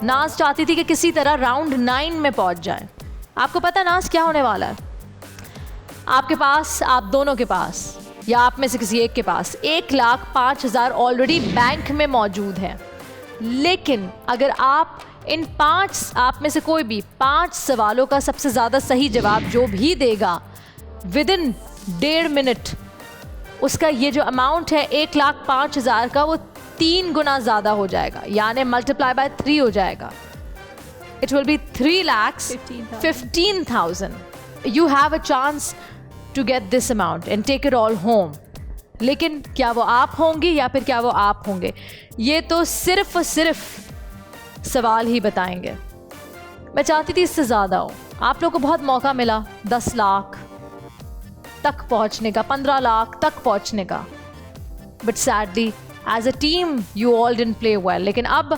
नाज चाहती थी कि किसी तरह राउंड 9 में पहुंच जाए। आपको पता नाज क्या होने वाला है? आपके पास, आप दोनों के पास या आप में से किसी एक के पास 1,05,000 ऑलरेडी बैंक में मौजूद है। लेकिन अगर आप इन 5, आप में से कोई भी 5 सवालों का सबसे ज़्यादा सही जवाब जो भी देगा विदिन 1.5 मिनट, उसका ये जो अमाउंट है 1,05,000 का, वो 3 गुना ज़्यादा हो जाएगा, यानी मल्टीप्लाई बाय 3 हो जाएगा। It will be 3,15,000। You have a chance to get this amount and take it all home. लेकिन क्या वो आप होंगे या फिर क्या वो आप होंगे, ये तो सिर्फ और सिर्फ सवाल ही बताएंगे। मैं चाहती थी इससे ज़्यादा हो। आप लोगों को बहुत मौका मिला 10 लाख तक पहुंचने का, 15 लाख तक पहुंचने का, but sadly as a team you all didn't play well. लेकिन अब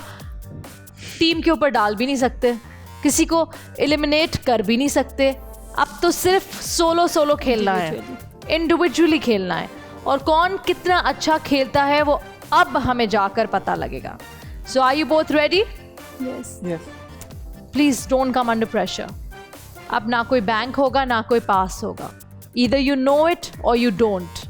टीम के ऊपर डाल भी नहीं सकते, किसी को एलिमिनेट कर भी नहीं सकते। अब तो सिर्फ सोलो खेलना है, इंडिविजुअली खेलना है, और कौन कितना अच्छा खेलता है वो अब हमें जाकर पता लगेगा। So are you both ready? Yes. Please don't come under pressure. अब ना कोई बैंक होगा ना कोई पास होगा, either you know it or you don't.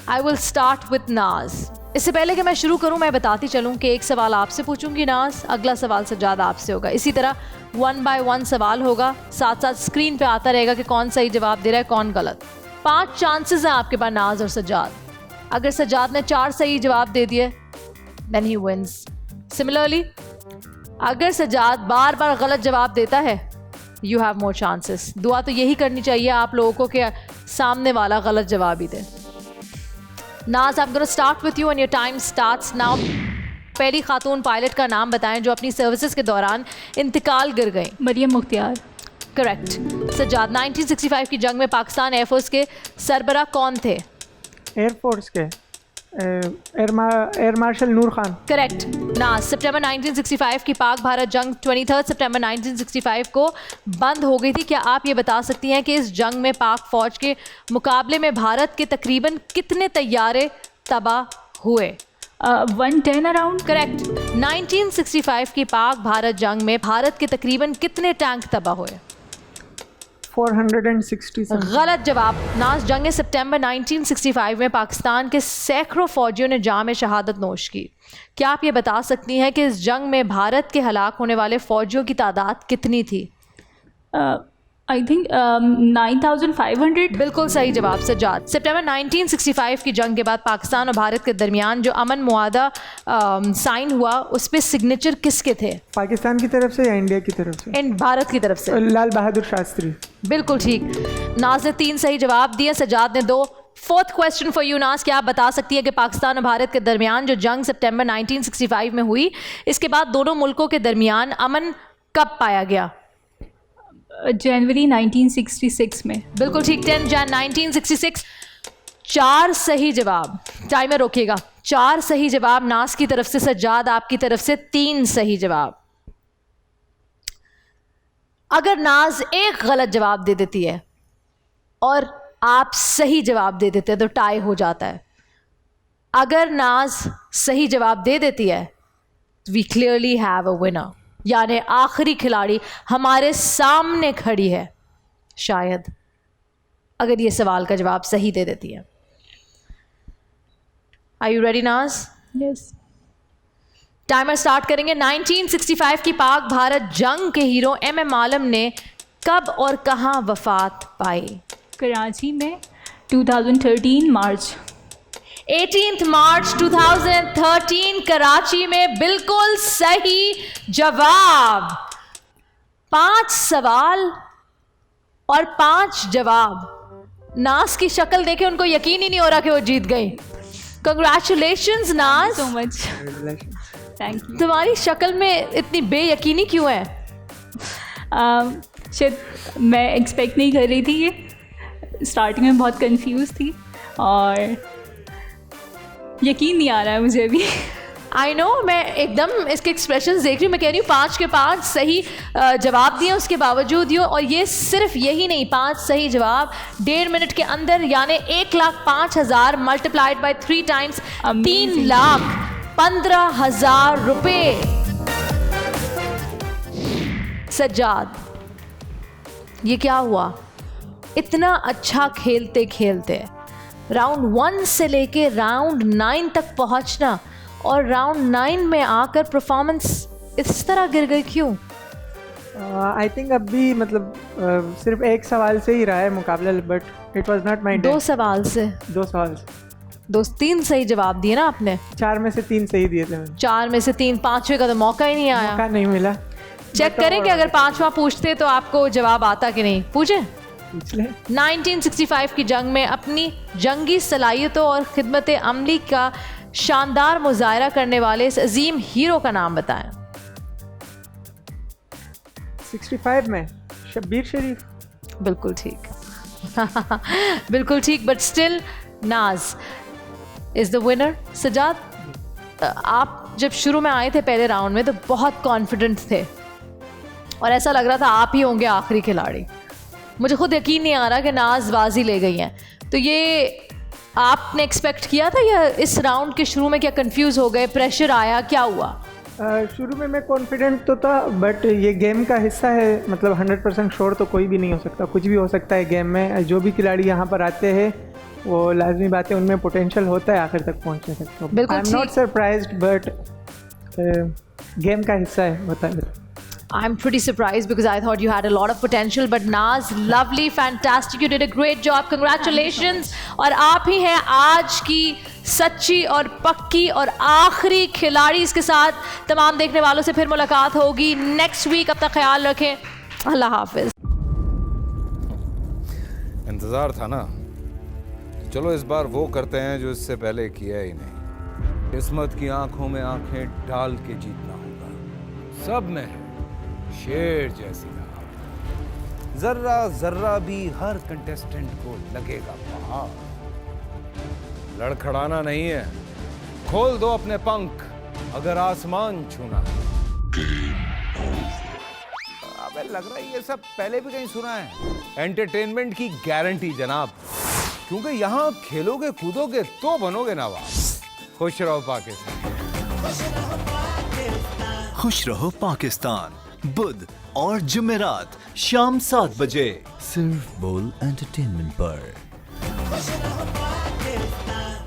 I will start with नाज। इससे पहले कि मैं शुरू करूं, मैं बताती चलूं कि एक सवाल आपसे पूछूंगी नाज, अगला सवाल सज्जाद आपसे होगा। इसी तरह 1 by 1 सवाल होगा, साथ साथ स्क्रीन पे आता रहेगा कि कौन सही जवाब दे रहा है, कौन गलत। 5 चांसेस हैं आपके पास नाज और सज्जाद। अगर सज्जाद ने 4 सही जवाब दे दिए then he wins. Similarly, अगर सज्जाद बार बार गलत जवाब देता है, you have more chances. दुआ तो यही करनी चाहिए आप लोगों को कि सामने वाला गलत जवाब ही दे। नाज, I'm going to start with you and your time starts now. पहली खातून पायलट का नाम बताएं जो अपनी सर्विसेज के दौरान इंतकाल कर गई। मरियम मुख्तियार। करेक्ट। सज्जाद, 1965 की जंग में पाकिस्तान एयरफोर्स के सरबराह कौन थे? एयरफोर्स के एयर मार्शल नूर खान। करेक्ट। नाज, सितंबर 1965 की पाक भारत जंग 23 सितंबर 1965 को बंद हो गई थी। क्या आप ये बता सकती हैं कि इस जंग में पाक फौज के मुकाबले में भारत के तकरीबन कितने तैयारे तबाह हुए? 110 अराउंड। करेक्ट। 1965 की पाक भारत जंग में भारत के तकरीबन कितने टैंक तबाह हुए? 460। गलत जवाब। नाज, जंग सितंबर 1965 में पाकिस्तान के सैकड़ों फौजियों ने जाम शहादत नोश की। क्या आप ये बता सकती हैं कि इस जंग में भारत के हलाक होने वाले फौजियों की तादाद कितनी थी? I think 9,500। बिल्कुल सही जवाब सज्जाद। सितंबर 1965 की जंग के बाद पाकिस्तान और भारत के दरमियान जो अमन मुआहदा साइन हुआ, उस पर सिग्नेचर किसके थे? पाकिस्तान की तरफ से या इंडिया की तरफ से? भारत की तरफ से। लाल बहादुर शास्त्री। बिल्कुल ठीक। नाज ने 3 सही जवाब दिए, सज्जाद ने 2। 4th क्वेश्चन फॉर यू नाज, क्या आप बता सकती है कि पाकिस्तान और भारत के दरमियान जो जंग सितंबर 1965 में हुई, इसके बाद दोनों मुल्कों के दरमियान अमन कब पाया गया? जनवरी 1966 में। बिल्कुल ठीक, 10 जन 1966। 4 सही जवाब। टाइमर रोकिएगा। 4 सही जवाब नाज की तरफ से, सज्जाद आपकी तरफ से 3 सही जवाब। अगर नाज एक गलत जवाब दे देती है और आप सही जवाब दे देते हैं तो टाई हो जाता है। अगर नाज सही जवाब दे देती है, we clearly have a winner, यानी आखिरी खिलाड़ी हमारे सामने खड़ी है, शायद, अगर ये सवाल का जवाब सही दे देती है। आर यू रेडी नाज? यस। टाइमर स्टार्ट करेंगे। 1965 की पाक भारत जंग के हीरो MM आलम ने कब और कहां वफात पाई? कराची में 2013 मार्च। 18 मार्च 2013 कराची में। बिल्कुल सही जवाब। 5 सवाल और 5 जवाब। नाज की शक्ल देखे उनको यकीन ही नहीं हो रहा कि वो जीत गई। कंग्रेचुलेशंस नाज। So much. Thank you. तुम्हारी शक्ल में इतनी बेयकीनी क्यों है? शायद मैं एक्सपेक्ट नहीं कर रही थी ये। स्टार्टिंग में बहुत कंफ्यूज थी और यकीन नहीं आ रहा है मुझे अभी। आई नो, मैं एकदम इसके एक्सप्रेशंस देख रही हूँ। मैं कह रही हूँ 5 के 5 सही जवाब दिए उसके बावजूद ही, और ये सिर्फ यही नहीं, 5 सही जवाब 1.5 मिनट के अंदर, यानी 1,05,000 मल्टीप्लाइड बाय 3 टाइम्स 3,15,000 रुपये। सज्जाद, ये क्या हुआ? इतना अच्छा खेलते खेलते राउंड 1 से लेके राउंड 9 तक पहुंचना और राउंड 9 में आकर परफॉर्मेंस इस तरह गिर गई क्यों? आई थिंक अब भी मतलब सिर्फ एक सवाल से ही रहा है मुकाबला, but it was not my day. 2 सवाल से, 2 सवाल से 3 सही जवाब दिए ना आपने? 4 में से 3 सही दिए थे मैंने। 4 में से 3, 5वें का तो मौका ही नहीं आया। मौका नहीं मिला। चेक करें कि अगर 5वां पूछते तो आपको जवाब आता कि नहीं। पूछे? पूछ ले। 1965 की जंग में अपनी जंगी सलाहियतों और खिदमत अमली का शानदार मुजाहरा करने वाले इस अजीम हीरो का नाम बताएं। 65 में शब्बीर शरीफ। बिल्कुल ठीक। बिल्कुल ठीक, बट स्टिल नाज इज द विनर। सजाद, आप जब शुरू में आए थे पहले राउंड में तो बहुत कॉन्फिडेंट थे और ऐसा लग रहा था आप ही होंगे आखिरी खिलाड़ी। मुझे खुद यकीन नहीं आ रहा कि नाज बाजी ले गई हैं। तो ये आपने एक्सपेक्ट किया था या इस राउंड के शुरू में क्या कंफ्यूज हो गए, प्रेशर आया, क्या हुआ? शुरू में मैं कॉन्फिडेंट तो था, बट ये गेम का हिस्सा है, मतलब 100% श्योर तो कोई भी नहीं हो सकता, कुछ भी हो सकता है गेम में। जो भी खिलाड़ी यहाँ पर आते हैं वो लाजमी बात है, उनमें पोटेंशियल होता है आखिर तक पहुँचने तक। तो बिल्कुल I am not surprised, but game का हिस्सा है, बताइए। I'm pretty surprised because I thought you had a lot of potential, but Naz, lovely, fantastic, you did a great job, congratulations। और आप ही हैं आज की सच्ची और पक्की और आखिरी खिलाड़ी। इसके साथ तमाम देखने वालों से फिर मुलाकात होगी नेक्स्ट वीक। अपना ख्याल रखें, अल्लाह हाफिज। इंतज़ार था ना, चलो इस बार वो करते हैं जो इससे पहले किया ही नहीं। किस्मत की आंखों में आंखें डाल के जीतना होगा। सब में है शेर जैसी राह, जर्रा जर्रा भी हर कंटेस्टेंट को लगेगा पहाड़। लड़खड़ाना नहीं है, खोल दो अपने पंख अगर आसमान छूना है। अबे लग रहा है ये सब पहले भी कहीं सुना है। एंटरटेनमेंट की गारंटी जनाब, क्योंकि यहाँ खेलोगे कूदोगे तो बनोगे नवाब। खुश रहो पाकिस्तान। खुश रहो पाकिस्तान, बुध और जुमेरात शाम 7 बजे सिर्फ बोल एंटरटेनमेंट पर।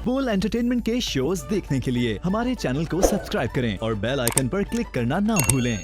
बोल एंटरटेनमेंट के शोज देखने के लिए हमारे चैनल को सब्सक्राइब करें और बेल आइकन पर क्लिक करना ना भूलें।